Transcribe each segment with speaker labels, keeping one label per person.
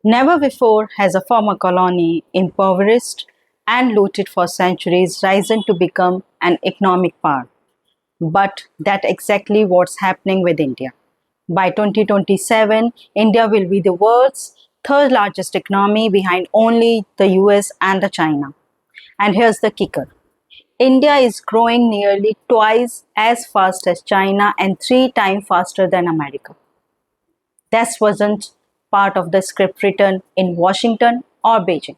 Speaker 1: Never before has a former colony, impoverished and looted for centuries, risen to become an economic power. But that's exactly what's happening with India. By 2027, India will be the world's third largest economy behind only the US and the China. And here's the kicker. India is growing nearly twice as fast as China and three times faster than America. That wasn't part of the script written in Washington or Beijing.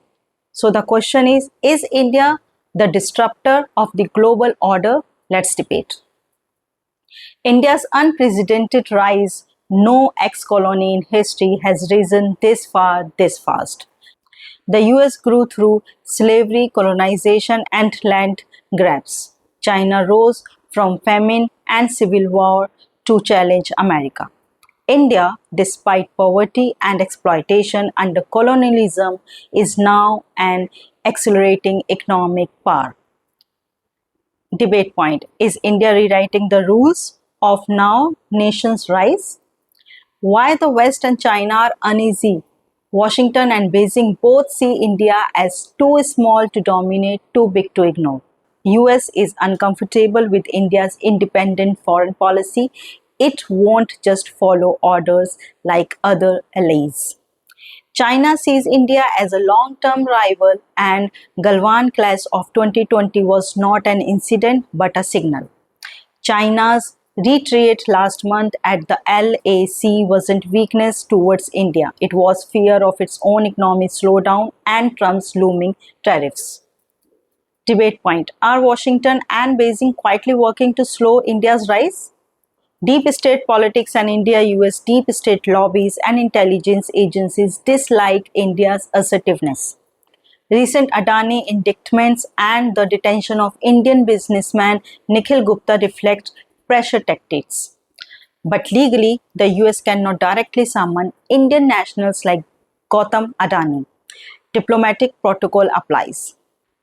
Speaker 1: So the question is India the disruptor of the global order? Let's debate. India's unprecedented rise, no ex-colony in history has risen this far this fast. The US grew through slavery, colonization, and land grabs. China rose from famine and civil war to challenge America. India, despite poverty and exploitation under colonialism, is now an accelerating economic power. Debate point. Is India rewriting the rules of now nations rise? Why the West and China are uneasy? Washington and Beijing both see India as too small to dominate, too big to ignore. US is uncomfortable with India's independent foreign policy. It won't just follow orders like other allies. China sees India as a long-term rival, and Galwan clash of 2020 was not an incident but a signal. China's retreat last month at the LAC wasn't weakness towards India. It was fear of its own economic slowdown and Trump's looming tariffs. Debate point. Are Washington and Beijing quietly working to slow India's rise? Deep state politics and India-US deep state lobbies and intelligence agencies dislike India's assertiveness. Recent Adani indictments and the detention of Indian businessman Nikhil Gupta reflect pressure tactics. But legally, the US cannot directly summon Indian nationals like Gautam Adani. Diplomatic protocol applies.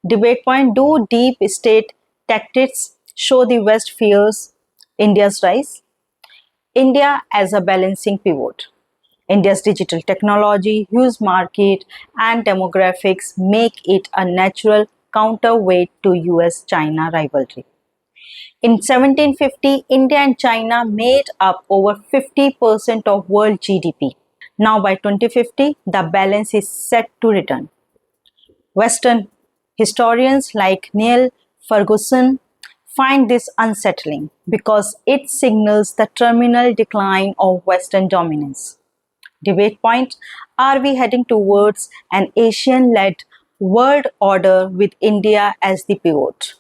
Speaker 1: Debate point. Do deep state tactics show the West fears India's rise? India as a balancing pivot. India's digital technology, huge market, and demographics make it a natural counterweight to US China rivalry. In 1750, India and China made up over 50% of world GDP. Now by 2050, the balance is set to return. Western historians like Neil Ferguson find this unsettling because it signals the terminal decline of Western dominance. Debate point. Are we heading towards an Asian led world order with India as the pivot?